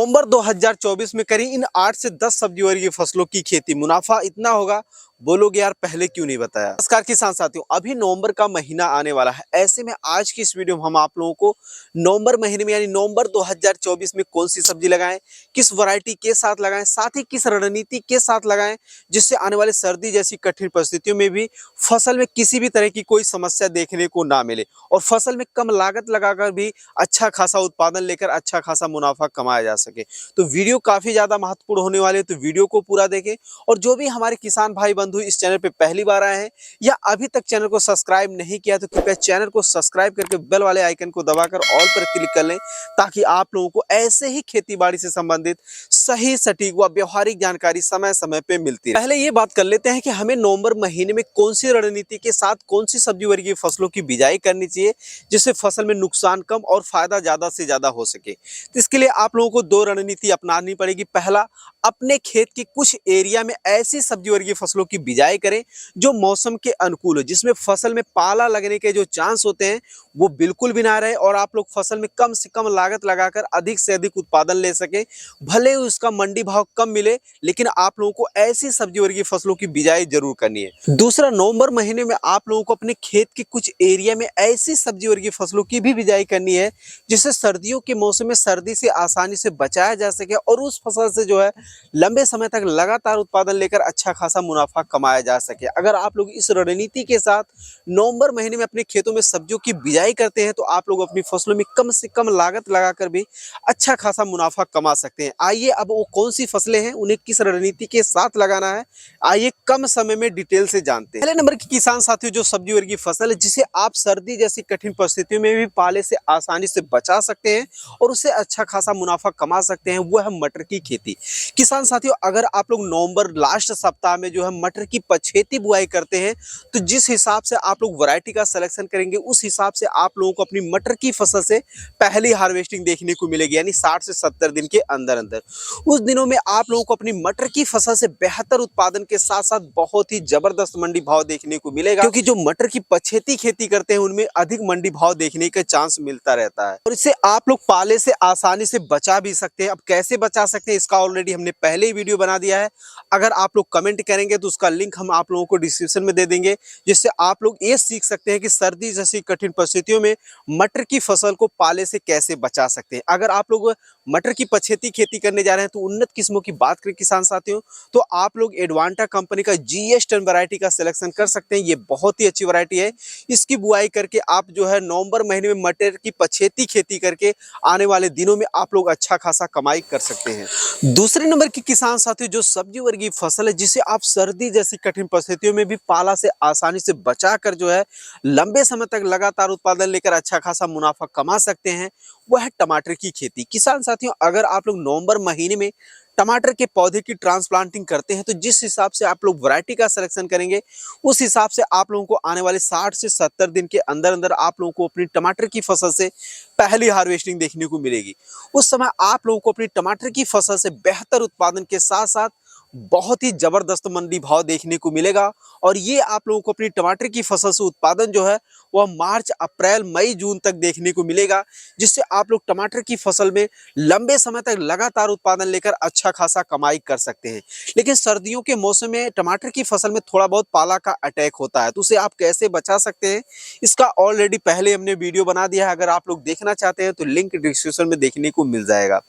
नवंबर 2024 में करी इन 8 से 10 सब्जी वर्गीय फसलों की खेती, मुनाफा इतना होगा बोलोगे यार पहले क्यों नहीं बताया। नमस्कार किसान साथियों, अभी नवंबर का महीना आने वाला है। ऐसे में आज की इस वीडियो में हम आप लोगों को नवंबर महीने में यानी नवंबर 2024 में कौन सी सब्जी लगाएं, किस वैरायटी के साथ लगाएं, साथ ही किस रणनीति के साथ लगाएं जिससे आने वाले सर्दी जैसी कठिन परिस्थितियों में भी फसल में किसी भी तरह की कोई समस्या देखने को ना मिले और फसल में कम लागत लगाकर भी अच्छा खासा उत्पादन लेकर अच्छा खासा मुनाफा कमाया जा सके। तो वीडियो काफी ज्यादा महत्वपूर्ण होने वाले, तो वीडियो को पूरा देखें। और जो भी हमारे किसान भाई बंधु इस चैनल पे पहली बार आए हैं या अभी तक चैनल को सब्सक्राइब नहीं किया तो कृपया चैनल को सब्सक्राइब करके बेल वाले आइकन को दबाकर ऑल पर क्लिक कर लें, ताकि आप लोगों को ऐसे ही खेती बाड़ी से संबंधित सही सटीक व व्यवहारिक जानकारी समय समय पे मिलती है। पहले ये बात कर लेते हैं कि हमें नवंबर महीने में कौन सी रणनीति के साथ कौन सी सब्जी वर्गीय फसलों की बिजाई करनी चाहिए जिससे फसल में नुकसान कम और फायदा ज्यादा से ज्यादा हो सके। तो इसके लिए आप लोगों को दो रणनीति अपनानी पड़ेगी। पहला, अपने खेत के कुछ एरिया में ऐसी सब्जी वर्गीय फसलों की बिजाई करें जो मौसम के अनुकूल हो, जिसमें फसल में पाला लगने के जो चांस होते हैं वो बिल्कुल भी ना रहे और आप लोग फसल में कम से कम लागत लगाकर अधिक से अधिक उत्पादन ले सके। भले उसका मंडी भाव कम मिले, लेकिन आप लोगों को ऐसी सब्जी वर्गीय फसलों की बिजाई जरूर करनी है। दूसरा, नवंबर महीने में आप लोगों को अपने खेत के कुछ एरिया में ऐसी सब्जी वर्गीय फसलों की भी बिजाई करनी है जिससे सर्दियों के मौसम में सर्दी से आसानी से बचाया जा सके और उस फसल से जो है लंबे समय तक लगातार उत्पादन लेकर अच्छा खासा मुनाफा कमाया जा सके। अगर आप लोग इस रणनीति के साथ नवंबर महीने में अपने खेतों में सब्जियों की बिजाई करते हैं तो आप लोग अपनी फसलों में कम से कम लागत लगाकर भी अच्छा खासा मुनाफा कमा सकते हैं। आइए अब वो कौन सी फसलें हैं, उन्हें किस रणनीति के साथ लगाना है, आइए कम समय में डिटेल से जानते हैं। पहले नंबर की किसान साथियों, जो सब्जी वर्गीय फसल है जिसे आप सर्दी जैसी कठिन परिस्थितियों में भी पाले से आसानी से बचा सकते हैं और उससे अच्छा खासा मुनाफा कमा सकते हैं, वो है मटर की खेती। किसान साथियों, अगर आप लोग नवंबर लास्ट सप्ताह में जो है मटर की पछेती बुआई करते हैं तो जिस हिसाब से आप लोग वैरायटी का सिलेक्शन करेंगे उस हिसाब से आप लोगों को अपनी मटर की फसल से पहली हार्वेस्टिंग देखने को मिलेगी, यानी 60 से 70 दिन के अंदर अंदर। उस दिनों में आप लोगों को अपनी मटर की फसल से बेहतर उत्पादन के साथ साथ बहुत ही जबरदस्त मंडी भाव देखने को मिलेगा, क्योंकि जो मटर की पछेती खेती करते हैं उनमें अधिक मंडी भाव देखने का चांस मिलता रहता है और इससे आप लोग पाले से आसानी से बचा भी सकते हैं। अब कैसे बचा सकते हैं इसका ऑलरेडी हमने पहले ही वीडियो बना दिया है। अगर आप लोग कमेंट करेंगे तो उसका लिंक हम आप लोगों को डिस्क्रिप्शन में दे देंगे, जिससे आप लोग ये सीख सकते हैं कि सर्दी जैसी कठिन परिस्थितियों में मटर की फसल को पाले से कैसे बचा सकते हैं। अगर आप लोग मटर की पछेती खेती करने जा रहे हैं तो उन्नत किस्मों की बात करें किसान साथियों, तो आप लोग एडवांटा कंपनी का GS10 वैरायटी का सिलेक्शन कर सकते हैं। ये बहुत ही अच्छी वैरायटी है। इसकी बुआई करके आप जो है नवंबर महीने में मटर की पछेती खेती करके आने वाले दिनों में आप लोग अच्छा खासा कमाई कर सकते हैं। दूसरे नंबर की किसान साथियों, जो सब्जी वर्गीय फसल है जिसे आप सर्दी जैसी कठिन परिस्थितियों में भी पाला से आसानी से बचाकर जो है लंबे समय तक लगातार उत्पादन लेकर अच्छा खासा मुनाफा कमा सकते हैं, वह है टमाटर की खेती। किसान साथियों, अगर आप लोग नवंबर महीने में टमाटर के पौधे की ट्रांसप्लांटिंग करते हैं तो जिस हिसाब से आप लोग वैरायटी का सिलेक्शन करेंगे उस हिसाब से आप लोगों को आने वाले 60 से 70 दिन के अंदर अंदर आप लोगों को अपनी टमाटर की फसल से पहली हार्वेस्टिंग देखने को मिलेगी। उस समय आप लोगों को अपनी टमाटर की फसल से बेहतर उत्पादन के साथ साथ बहुत ही जबरदस्त मंडी भाव देखने को मिलेगा और ये आप लोगों को अपनी टमाटर की फसल से उत्पादन जो है वह मार्च, अप्रैल, मई, जून तक देखने को मिलेगा, जिससे आप लोग टमाटर की फसल में लंबे समय तक लगातार उत्पादन लेकर अच्छा खासा कमाई कर सकते हैं। लेकिन सर्दियों के मौसम में टमाटर की फसल में थोड़ा बहुत पाला का अटैक होता है, तो उसे आप कैसे बचा सकते हैं इसका ऑलरेडी पहले हमने वीडियो बना दिया है। अगर आप लोग देखना चाहते हैं तो लिंक डिस्क्रिप्शन में देखने को मिल जाएगा।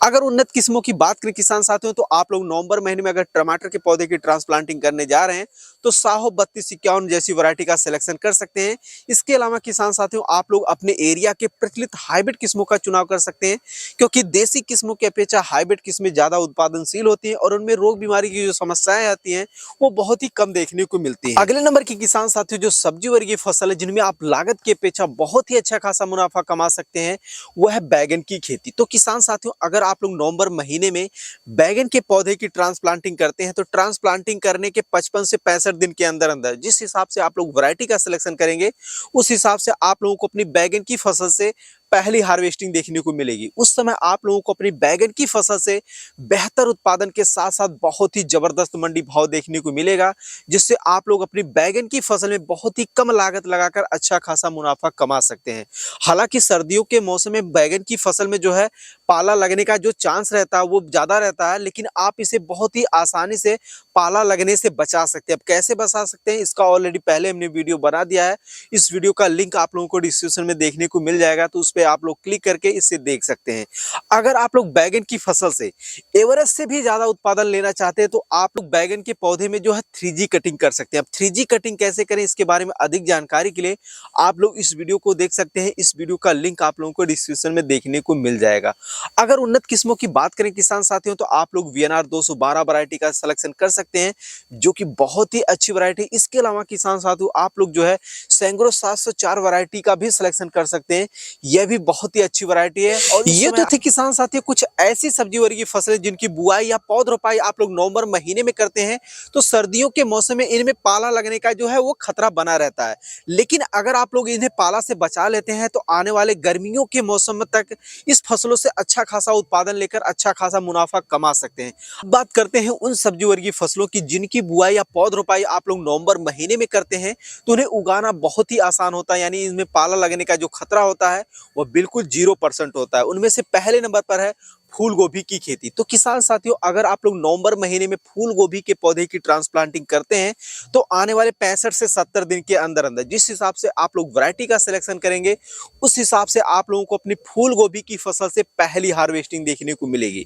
अगर उन्नत किस्मों की बात करें किसान साथियों, तो आप लोग नवंबर महीने में अगर टमाटर के पौधे की ट्रांसप्लांटिंग करने जा रहे हैं तो साहो 3251 जैसी वैरायटी का सिलेक्शन कर सकते हैं। इसके अलावा किसान साथियों, आप लोग अपने एरिया के प्रचलित हाइब्रिड किस्मों का चुनाव कर सकते हैं, क्योंकि देसी किस्मों की अपेक्षा हाइब्रिड किस्में ज्यादा उत्पादनशील होती हैं और उनमें रोग बीमारी की जो समस्याएं आती हैं वो बहुत ही कम देखने को मिलती है। अगले नंबर की किसान साथियों, जो सब्जी वर्गीय फसल है जिनमें आप लागत की अपेक्षा बहुत ही अच्छा खासा मुनाफा कमा सकते हैं, वह है बैगन की खेती। तो किसान साथियों, अगर आप लोग नवंबर महीने में बैगन के पौधे की ट्रांसप्लांटिंग करते हैं तो ट्रांसप्लांटिंग करने के 55 से 65 दिन के अंदर अंदर जिस हिसाब से आप लोग वैरायटी का सिलेक्शन करेंगे उस हिसाब से आप लोगों को अपनी बैगन की फसल से पहली हार्वेस्टिंग देखने को मिलेगी। उस समय आप लोगों को अपनी बैगन की फसल से बेहतर उत्पादन के साथ साथ बहुत ही जबरदस्त मंडी भाव देखने को मिलेगा, जिससे आप लोग अपनी बैगन की फसल में बहुत ही कम लागत लगाकर अच्छा खासा मुनाफा कमा सकते हैं। हालांकि सर्दियों के मौसम में बैगन की फसल में जो है पाला लगने का जो चांस रहता है वो ज़्यादा रहता है, लेकिन आप इसे बहुत ही आसानी से पाला लगने से बचा सकते हैं। अब कैसे बचा सकते हैं इसका ऑलरेडी पहले हमने वीडियो बना दिया है। इस वीडियो का लिंक आप लोगों को डिस्क्रिप्शन में देखने को मिल जाएगा, तो उस पर आप लोग क्लिक करके इससे देख सकते हैं। अगर आप लोग बैगन की फसल से एवरेज से भी ज़्यादा उत्पादन लेना चाहते हैं तो आप लोग बैगन के पौधे में जो है 3G कटिंग कर सकते हैं। अब 3G कटिंग कैसे करें इसके बारे में अधिक जानकारी के लिए आप लोग इस वीडियो को देख सकते हैं। इस वीडियो का लिंक आप लोगों को डिस्क्रिप्शन में देखने को मिल जाएगा। अगर उन्नत किस्मों की बात करें किसान साथियों, तो आप लोग VNR 212 वैरायटी का सिलेक्शन कर सकते हैं, जो कि बहुत ही अच्छी वैरायटी। इसके अलावा किसान साथियों आप लोग जो है सैंग्रो 704 वैरायटी का भी सिलेक्शन कर सकते हैं। यह भी बहुत ही अच्छी वैरायटी है। और ये तो थी किसान साथियों कुछ ऐसी सब्जी वर्गीय फसलें जिनकी बुआई या पौध रोपाई आप लोग नवंबर महीने में करते हैं, तो सर्दियों के मौसम में इनमें पाला लगने का जो है वो खतरा बना रहता है। लेकिन अगर आप लोग इन्हें पाला से बचा लेते हैं तो आने वाले गर्मियों के मौसम तक इस फसलों से अच्छा खासा उत्पादन लेकर अच्छा खासा मुनाफा कमा सकते हैं। अब बात करते हैं उन सब्जी वर्गीय फसलों की जिनकी बुआई या पौध रोपाई आप लोग नवंबर महीने में करते हैं, तो उन्हें उगाना बहुत ही आसान होता है, यानी इनमें पाला लगने का जो खतरा होता है वो बिल्कुल 0% होता है। उनमें से पहले नंबर पर है फूल गोभी की खेती। तो किसान साथियों अगर आप लोग नवंबर महीने में फूल गोभी के पौधे की ट्रांसप्लांटिंग करते हैं तो आने वाले 65 से 70 दिन के अंदर अंदर जिस हिसाब से आप लोग वैरायटी का सिलेक्शन करेंगे उस हिसाब से आप लोगों को अपनी फूल गोभी की फसल से पहली हार्वेस्टिंग देखने को मिलेगी।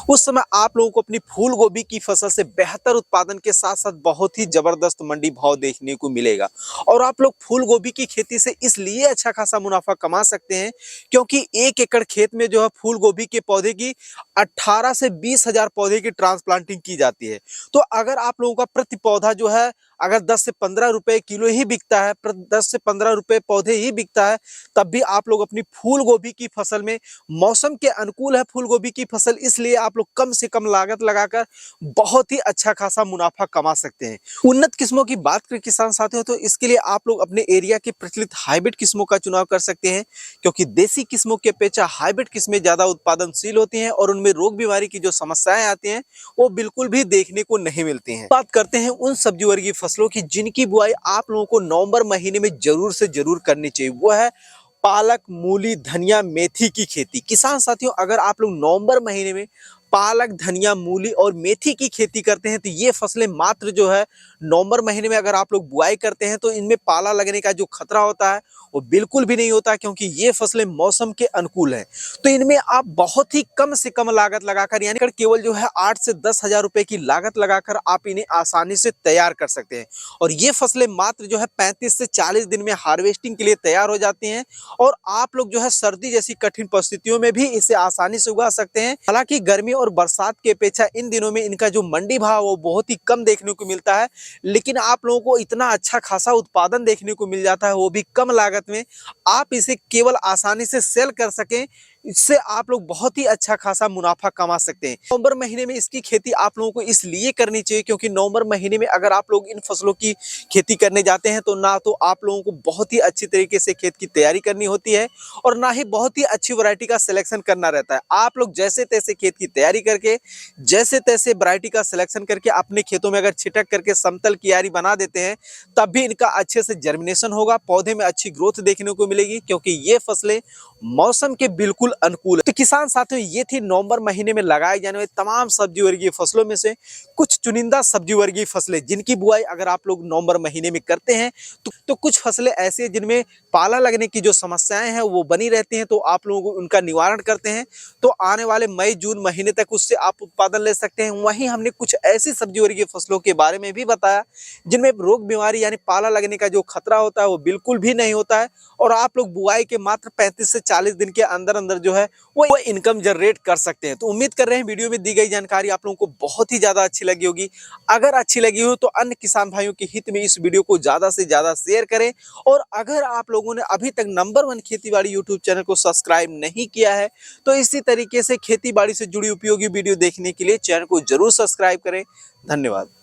उस समय आप लोगों को अपनी फूल गोभी की फसल से बेहतर उत्पादन के साथ साथ बहुत ही जबरदस्त मंडी भाव देखने को मिलेगा। और आप लोग फूल गोभी की खेती से इसलिए अच्छा खासा मुनाफा कमा सकते हैं क्योंकि 1 एकड़ खेत में जो है फूल गोभी के पौधे की 18 से 20 हजार पौधे की ट्रांसप्लांटिंग की जाती है। तो अगर आप लोगों का प्रति पौधा जो है अगर 10 से 15 रुपए किलो ही बिकता है, 10 से 15 रुपए पौधे ही बिकता है, तब भी आप लोग अपनी फूल गोभी की फसल में मौसम के अनुकूल है फूल गोभी की फसल, इसलिए आप लोग कम से कम लागत लगाकर बहुत ही अच्छा खासा मुनाफा कमा सकते हैं। उन्नत किस्मों की बात करें किसान साथियों तो इसके लिए आप लोग अपने एरिया के प्रचलित हाइब्रिड किस्मों का चुनाव कर सकते हैं, क्योंकि देसी किस्मों की अपेक्षा हाइब्रिड किस्में ज्यादा उत्पादनशील होती हैं और उनमें रोग बीमारी की जो समस्याएं आती हैं वो बिल्कुल भी देखने को नहीं मिलती हैं। बात करते हैं उन सब्जी वर्गीय फसलों की जिनकी बुआई आप लोगों को नवंबर महीने में जरूर से जरूर करनी चाहिए। वो है पालक, मूली, धनिया, मेथी की खेती। किसान साथियों अगर आप लोग नवंबर महीने में पालक, धनिया, मूली और मेथी की खेती करते हैं तो ये फसलें मात्र जो है नवंबर महीने में अगर आप लोग बुआई करते हैं तो इनमें पाला लगने का जो खतरा होता है वो बिल्कुल भी नहीं होता, क्योंकि ये फसलें मौसम के अनुकूल हैं। तो इनमें आप बहुत ही कम से कम लागत लगाकर यानी केवल जो है 8 से 10 हजार रुपए की लागत लगाकर आप इन्हें आसानी से तैयार कर सकते हैं। और ये फसलें मात्र जो है 35 से 40 दिन में हार्वेस्टिंग के लिए तैयार हो जाती हैं और आप लोग जो है सर्दी जैसी कठिन परिस्थितियों में भी इसे आसानी से उगा सकते हैं। हालांकि गर्मी और बरसात की अपेक्षा इन दिनों में इनका जो मंडी भाव वो बहुत ही कम देखने को मिलता है, लेकिन आप लोगों को इतना अच्छा खासा उत्पादन देखने को मिल जाता है, वो भी कम लागत में। आप इसे केवल आसानी से सेल कर सकें, इससे आप लोग बहुत ही अच्छा खासा मुनाफा कमा सकते हैं। नवंबर महीने में इसकी खेती आप लोगों को इसलिए करनी चाहिए क्योंकि नवंबर महीने में अगर आप लोग इन फसलों की खेती करने जाते हैं तो ना तो आप लोगों को बहुत ही अच्छी तरीके से खेत की तैयारी करनी होती है और ना ही बहुत ही अच्छी वैरायटी का सिलेक्शन करना रहता है। आप लोग जैसे तैसे खेत की तैयारी करके जैसे तैसे वैरायटी का सिलेक्शन करके अपने खेतों में अगर छिटक करके समतल कियारी बना देते हैं तब भी इनका अच्छे से जर्मिनेशन होगा, पौधे में अच्छी ग्रोथ देखने को मिलेगी, क्योंकि ये फसलें मौसम के बिल्कुल अनुकूल है। तो किसान साथियों ये थी नवंबर महीने में लगाए जाने वाली तमाम सब्जी वर्गीय फसलों में से कुछ चुनिंदा सब्जी वर्गीय फसलें जिनकी बुआई अगर आप लोग नवंबर महीने में करते हैं तो कुछ फसलें ऐसी हैं जिनमें पाला लगने की जो समस्याएं हैं वो बनी रहती हैं, तो आप लोगों को उनका निवारण करते हैं तो आने वाले मई जून महीने तक उससे आप उत्पादन ले सकते हैं। वहीं हमने कुछ ऐसी सब्जी वर्गीय फसलों के बारे में भी बताया जिनमें रोग बीमारी यानी पाला लगने का जो खतरा होता है वो बिल्कुल भी नहीं होता है और आप लोग बुआई के मात्र 35 से 40 दिन के अंदर अंदर जो है वो इनकम जनरेट कर सकते हैं। तो उम्मीद कर रहे हैं वीडियो में दी गई जानकारी आप लोगों को बहुत ही ज्यादा अच्छी लगी होगी। अगर अच्छी लगी हो तो अन्य किसान भाइयों के हित में इस वीडियो को ज्यादा से ज्यादा शेयर करें और अगर आप लोगों ने अभी तक नंबर 1 खेतीबाड़ी यूट्यूब चैनल को सब्सक्राइब नहीं किया है तो इसी तरीके से खेतीबाड़ी से जुड़ी उपयोगी वीडियो देखने के लिए चैनल को जरूर सब्सक्राइब करें। धन्यवाद।